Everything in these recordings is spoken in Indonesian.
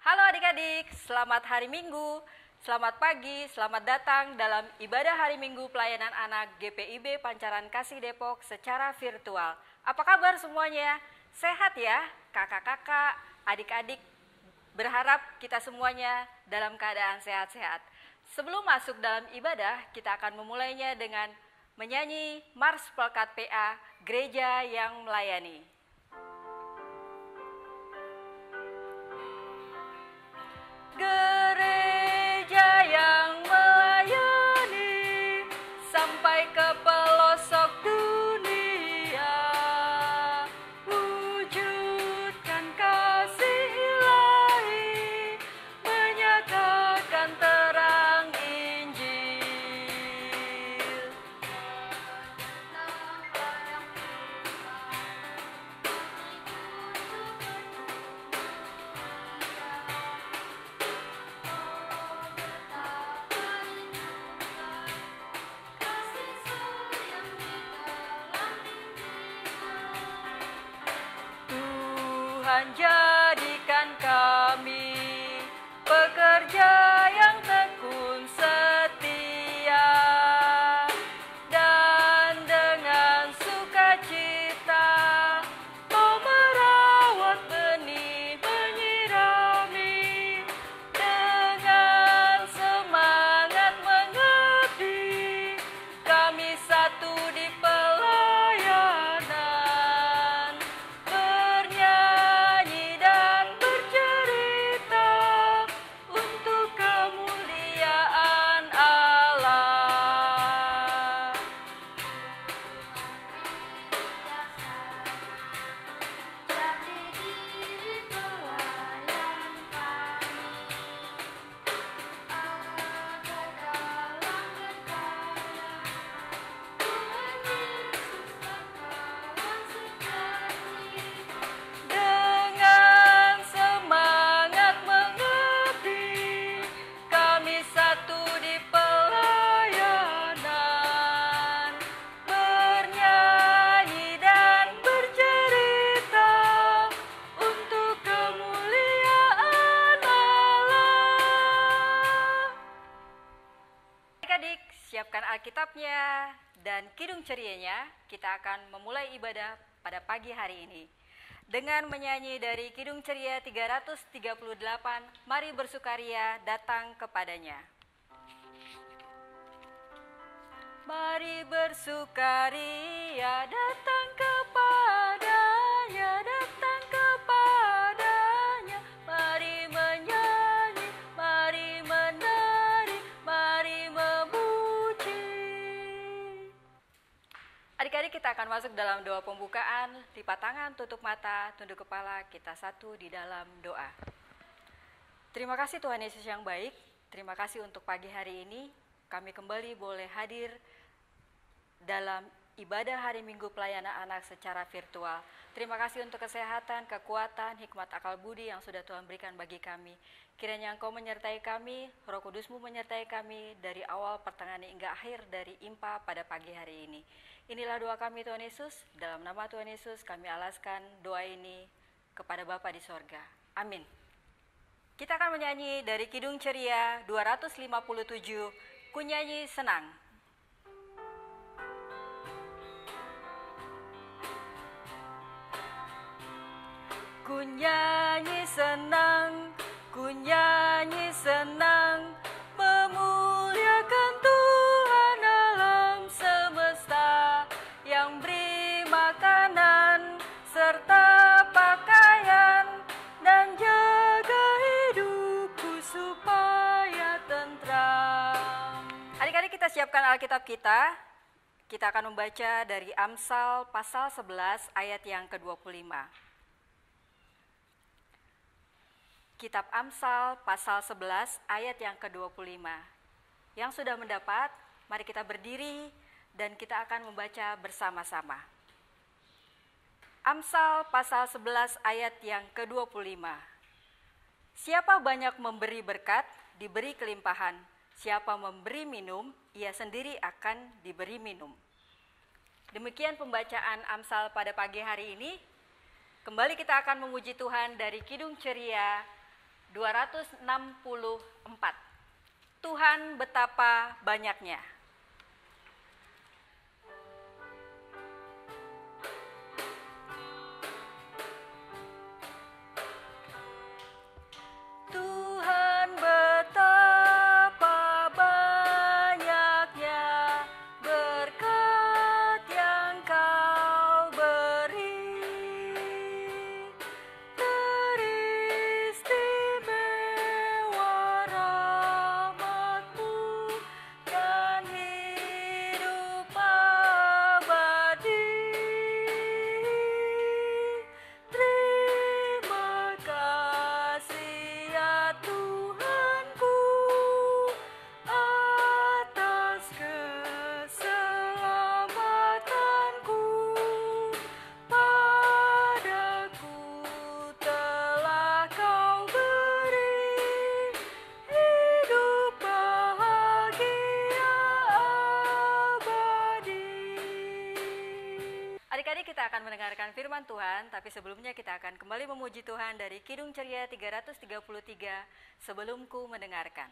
Halo adik-adik, selamat hari Minggu, selamat pagi, selamat datang dalam ibadah hari Minggu pelayanan anak GPIB Pancaran Kasih Depok secara virtual. Apa kabar semuanya? Sehat ya kakak-kakak, adik-adik, berharap kita semuanya dalam keadaan sehat-sehat. Sebelum masuk dalam ibadah, kita akan memulainya dengan menyanyi Mars Pelkat PA, Gereja yang Melayani. Gereja yang melayani sampai ke pelosok dunia, wujudkan kasih ilahi, menyatakan terang Injil. Tuhan jadikan kami pekerja yang tekun setia, dan dengan sukacita Kau merawat benih, menyirami, dengan semangat mengabdi kami satu di pelayanan, bernyanyi dan bercerita untuk kemuliaan Allah. Jadi diri pelayan kami, ada dalam berkarya, Tuhan Yesus kawan sejati, dengan semangat mengabdi kami satu di pelayanan, bernyanyi dan bercerita untuk kemuliaan Allah. Adik-adik, siapkan Alkitabnya dan kidung cerianya. Kita akan memulai ibadah pada pagi hari ini dengan menyanyi dari Kidung Ceria 338, Mari Bersukaria Datang Kepadanya. Mari bersukaria datang kepadanya, datang kepadanya. Mari menyanyi, mari menari, mari memuji. Adik-adik, kita akan masuk dalam doa pembukaan. Lipat tangan, tutup mata, tunduk kepala, kita satu di dalam doa. Terima kasih Tuhan Yesus yang baik. Terima kasih untuk pagi hari ini. Kami kembali boleh hadir dalam ibadah hari Minggu pelayanan anak secara virtual. Terima kasih untuk kesehatan, kekuatan, hikmat akal budi yang sudah Tuhan berikan bagi kami. Kiranya Engkau menyertai kami, Roh Kudus-Mu menyertai kami dari awal, pertengahan hingga akhir dari IMPA pada pagi hari ini. Inilah doa kami Tuhan Yesus, dalam nama Tuhan Yesus kami alaskan doa ini kepada Bapa di sorga. Amin. Kita akan menyanyi dari Kidung Ceria 257, Kunyanyi Senang. Kunyanyi senang, kunyanyi senang, memuliakan Tuhan alam semesta yang beri makanan serta pakaian dan jaga hidupku supaya tentram. Adik-adik, kita siapkan Alkitab kita. Kita akan membaca dari Amsal pasal 11 ayat yang ke-25. Kitab Amsal pasal 11 ayat yang ke-25. Yang sudah mendapat, mari kita berdiri dan kita akan membaca bersama-sama. Amsal pasal 11 ayat yang ke-25. Siapa banyak memberi berkat, diberi kelimpahan. Siapa memberi minum, ia sendiri akan diberi minum. Demikian pembacaan Amsal pada pagi hari ini. Kembali kita akan memuji Tuhan dari Kidung Ceria 264. Tuhan betapa banyaknya. Tuhan betapa banyaknya berkat yang Kau beri. Teristimewa rahmat-Mu dan hidup abadi. Terima kasih ya Tuhanku atas keselamatanku. Padaku telah Kau beri hidup bahagia abadi. Adik-adik, kita akan mendengarkan firman Tuhan, tapi sebelumnya kita akan kembali memuji Tuhan dari Kidung Ceria 333, Sebelumku Mendengarkan.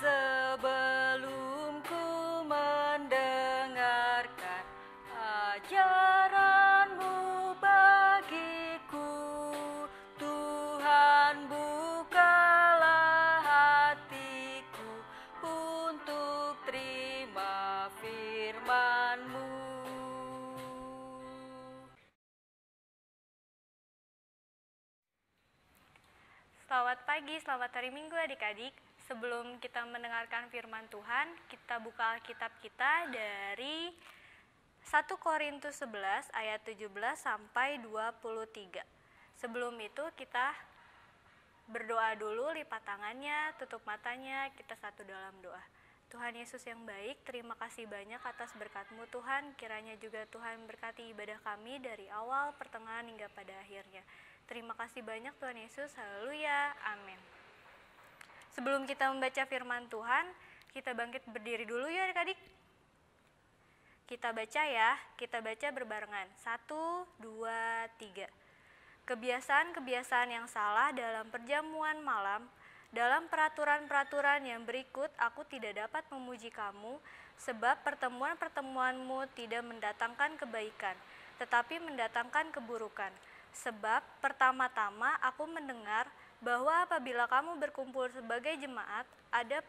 Sebelum ku mendengarkan ajaran-Mu bagiku, Tuhan bukalah hatiku untuk terima firman-Mu. Selamat pagi, selamat hari Minggu adik-adik. Sebelum kita mendengarkan firman Tuhan, kita buka Alkitab kita dari 1 Korintus 11 ayat 17 sampai 23. Sebelum itu kita berdoa dulu, lipat tangannya, tutup matanya, kita satu dalam doa. Tuhan Yesus yang baik, terima kasih banyak atas berkat-Mu Tuhan. Kiranya juga Tuhan berkati ibadah kami dari awal, pertengahan, hingga pada akhirnya. Terima kasih banyak Tuhan Yesus, haleluya, amin. Sebelum kita membaca firman Tuhan, kita bangkit berdiri dulu ya adik-adik. Kita baca ya, kita baca berbarengan. 1, 2, 3. Kebiasaan-kebiasaan yang salah dalam perjamuan malam, dalam peraturan-peraturan yang berikut, aku tidak dapat memuji kamu, sebab pertemuan-pertemuanmu tidak mendatangkan kebaikan, tetapi mendatangkan keburukan. Sebab pertama-tama aku mendengar bahwa apabila kamu berkumpul sebagai jemaat, ada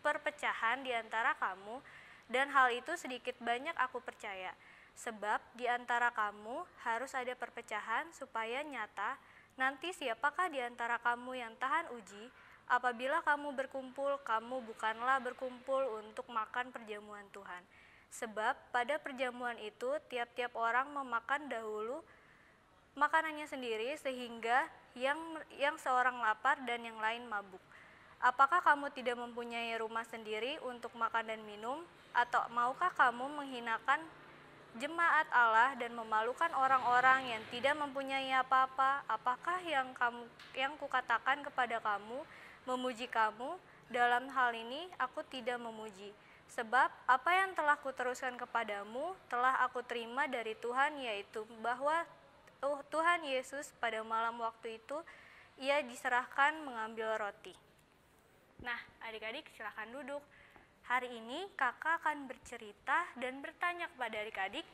perpecahan di antara kamu, dan hal itu sedikit banyak aku percaya. Sebab di antara kamu harus ada perpecahan supaya nyata, nanti siapakah di antara kamu yang tahan uji? Apabila kamu berkumpul, kamu bukanlah berkumpul untuk makan perjamuan Tuhan. Sebab pada perjamuan itu tiap-tiap orang memakan dahulu makanannya sendiri, sehingga yang seorang lapar dan yang lain mabuk. Apakah kamu tidak mempunyai rumah sendiri untuk makan dan minum? Atau maukah kamu menghinakan jemaat Allah dan memalukan orang-orang yang tidak mempunyai apa-apa? Apakah yang kukatakan kepada kamu, memuji kamu? Dalam hal ini aku tidak memuji. Sebab apa yang telah kuteruskan kepadamu telah aku terima dari Tuhan, yaitu bahwa Tuhan Yesus pada malam waktu itu ia diserahkan mengambil roti. Nah, adik-adik silakan duduk. Hari ini kakak akan bercerita dan bertanya kepada adik-adik.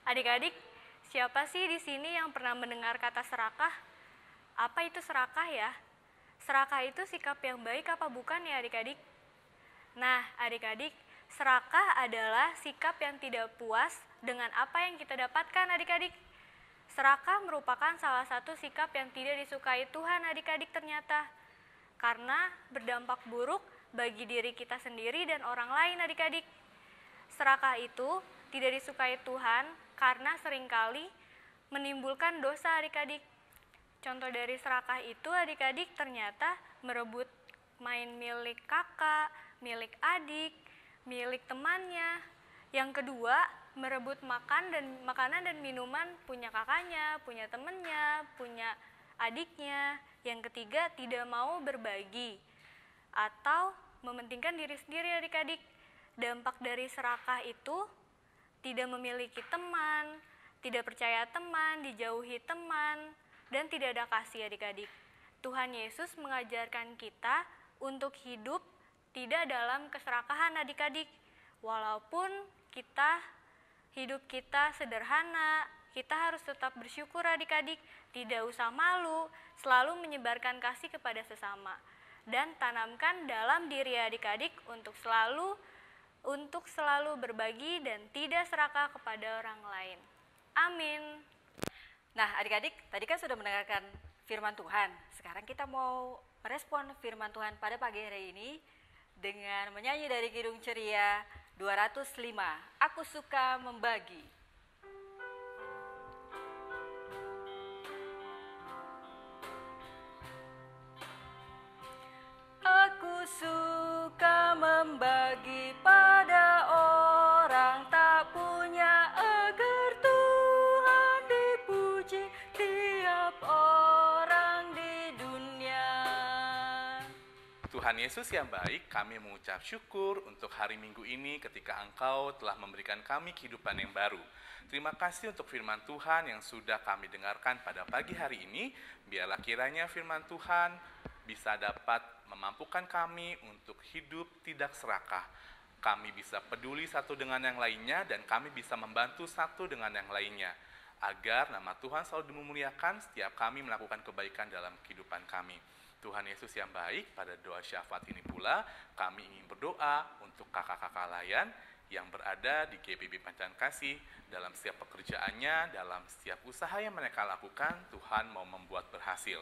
Adik-adik, siapa sih di sini yang pernah mendengar kata serakah? Apa itu serakah ya? Serakah itu sikap yang baik apa bukan ya adik-adik? Nah, adik-adik, serakah adalah sikap yang tidak puas dengan apa yang kita dapatkan adik-adik. Serakah merupakan salah satu sikap yang tidak disukai Tuhan adik-adik ternyata, karena berdampak buruk bagi diri kita sendiri dan orang lain adik-adik. Serakah itu tidak disukai Tuhan karena seringkali menimbulkan dosa adik-adik. Contoh dari serakah itu adik-adik ternyata merebut main milik kakak, milik adik, milik temannya. Yang kedua, merebut makanan dan minuman punya kakaknya, punya temennya, punya adiknya. Yang ketiga, tidak mau berbagi atau mementingkan diri sendiri adik-adik. Dampak dari serakah itu tidak memiliki teman, tidak percaya teman, dijauhi teman, dan tidak ada kasih adik-adik. Tuhan Yesus mengajarkan kita untuk hidup tidak dalam keserakahan adik-adik. Walaupun hidup kita sederhana, kita harus tetap bersyukur adik-adik, tidak usah malu, selalu menyebarkan kasih kepada sesama. Dan tanamkan dalam diri adik-adik untuk selalu berbagi dan tidak serakah kepada orang lain. Amin. Nah, adik-adik, tadi kan sudah mendengarkan firman Tuhan. Sekarang kita mau merespon firman Tuhan pada pagi hari ini dengan menyanyi dari Kidung Ceria 205. Aku suka membagi. Aku suka membagi pada orang tak punya, agar Tuhan dipuji tiap orang di dunia. Tuhan Yesus yang baik, kami mengucap syukur untuk hari Minggu ini ketika Engkau telah memberikan kami kehidupan yang baru. Terima kasih untuk firman Tuhan yang sudah kami dengarkan pada pagi hari ini. Biarlah kiranya firman Tuhan bisa dapat memampukan kami untuk hidup tidak serakah. Kami bisa peduli satu dengan yang lainnya dan kami bisa membantu satu dengan yang lainnya. Agar nama Tuhan selalu dimuliakan setiap kami melakukan kebaikan dalam kehidupan kami. Tuhan Yesus yang baik, pada doa syafaat ini pula kami ingin berdoa untuk kakak-kakak layan yang berada di GBB Pancaran Kasih dalam setiap pekerjaannya, dalam setiap usaha yang mereka lakukan, Tuhan mau membuat berhasil.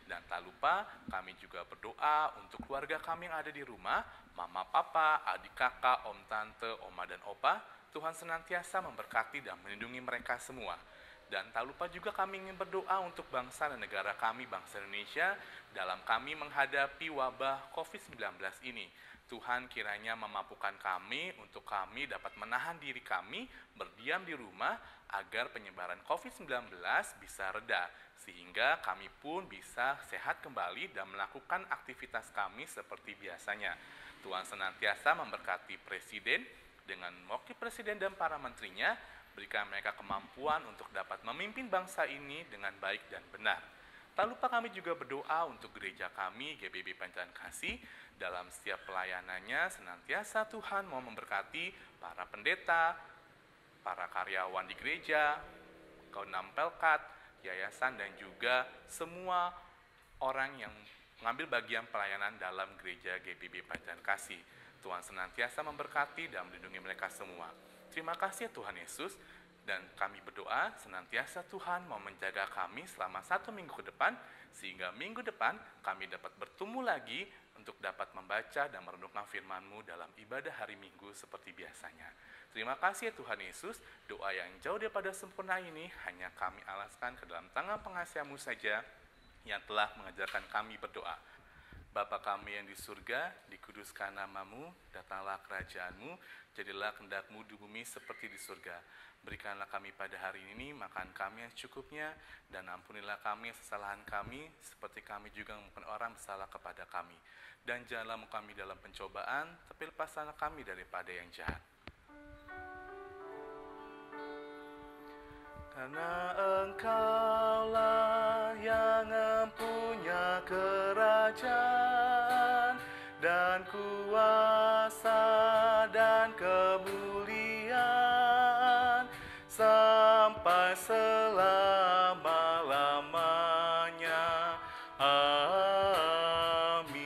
Dan tak lupa kami juga berdoa untuk keluarga kami yang ada di rumah, mama, papa, adik, kakak, om, tante, oma, dan opa. Tuhan senantiasa memberkati dan melindungi mereka semua. Dan tak lupa juga kami ingin berdoa untuk bangsa dan negara kami, bangsa Indonesia, dalam kami menghadapi wabah COVID-19 ini. Tuhan kiranya memampukan kami untuk kami dapat menahan diri kami, berdiam di rumah, agar penyebaran COVID-19 bisa reda, sehingga kami pun bisa sehat kembali dan melakukan aktivitas kami seperti biasanya. Tuhan senantiasa memberkati Presiden dengan wakil Presiden dan para menterinya, berikan mereka kemampuan untuk dapat memimpin bangsa ini dengan baik dan benar. Tak lupa kami juga berdoa untuk gereja kami, GBB Pancaran Kasih, dalam setiap pelayanannya senantiasa Tuhan mau memberkati para pendeta, para karyawan di gereja, kaum pelkat, yayasan, dan juga semua orang yang mengambil bagian pelayanan dalam gereja GBB Pancaran Kasih. Tuhan senantiasa memberkati dan melindungi mereka semua. Terima kasih Tuhan Yesus, dan kami berdoa senantiasa Tuhan mau menjaga kami selama 1 minggu ke depan, sehingga minggu depan kami dapat bertemu lagi untuk dapat membaca dan merenungkan firman-Mu dalam ibadah hari Minggu seperti biasanya. Terima kasih Tuhan Yesus, doa yang jauh daripada sempurna ini hanya kami alaskan ke dalam tangan pengasihan-Mu saja yang telah mengajarkan kami berdoa. Bapa kami yang di surga, dikuduskan nama-Mu, datanglah kerajaan-Mu, jadilah kehendak-Mu di bumi seperti di surga. Berikanlah kami pada hari ini makan kami yang secukupnya, dan ampunilah kami kesalahan kami, seperti kami juga mengampuni orang bersalah kepada kami. Dan janganlah mengambil kami dalam pencobaan, tapi lepaskanlah kami daripada yang jahat. Karena Engkaulah yang mempunyai kerajaan dan kuasa dan kemuliaan sampai selama-lamanya. Amin.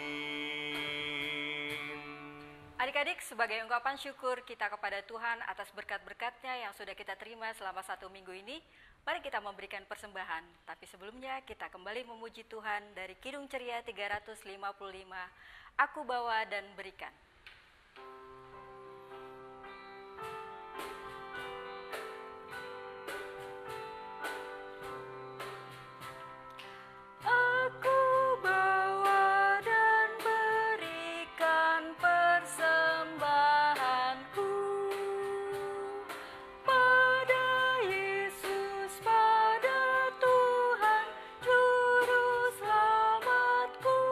Adik-adik, sebagai ungkapan syukur kita kepada Tuhan atas berkat-berkat-Nya yang sudah kita terima selama 1 minggu ini, mari kita memberikan persembahan. Tapi sebelumnya kita kembali memuji Tuhan dari Kidung Ceria 355, Aku bawa dan berikan. Aku bawa dan berikan persembahanku pada Yesus, pada Tuhan Juru Selamatku.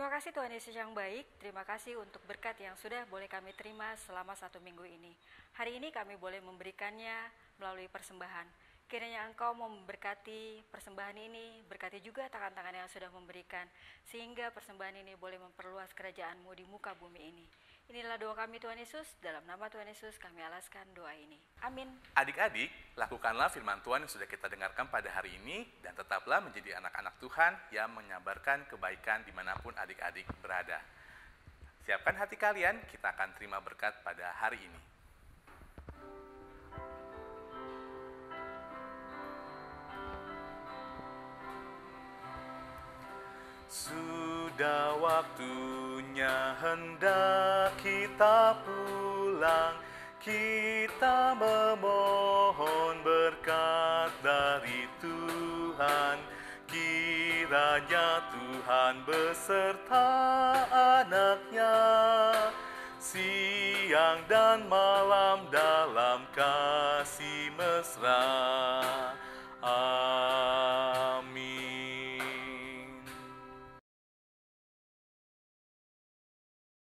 Terima kasih Tuhan Yesus yang baik, terima kasih untuk berkat yang sudah boleh kami terima selama 1 minggu ini. Hari ini kami boleh memberikannya melalui persembahan. Kiranya Engkau mau memberkati persembahan ini, berkati juga tangan-tangan yang sudah memberikan, sehingga persembahan ini boleh memperluas kerajaan-Mu di muka bumi ini. Inilah doa kami Tuhan Yesus, dalam nama Tuhan Yesus kami alaskan doa ini. Amin. Adik-adik, lakukanlah firman Tuhan yang sudah kita dengarkan pada hari ini dan tetaplah menjadi anak-anak Tuhan yang menyabarkan kebaikan dimanapun adik-adik berada. Siapkan hati kalian, kita akan terima berkat pada hari ini. Sudah waktunya hendak kita pulang, kita memohon berkat dari Tuhan. Kiranya Tuhan beserta anak-Nya, siang dan malam dalam kasih mesra.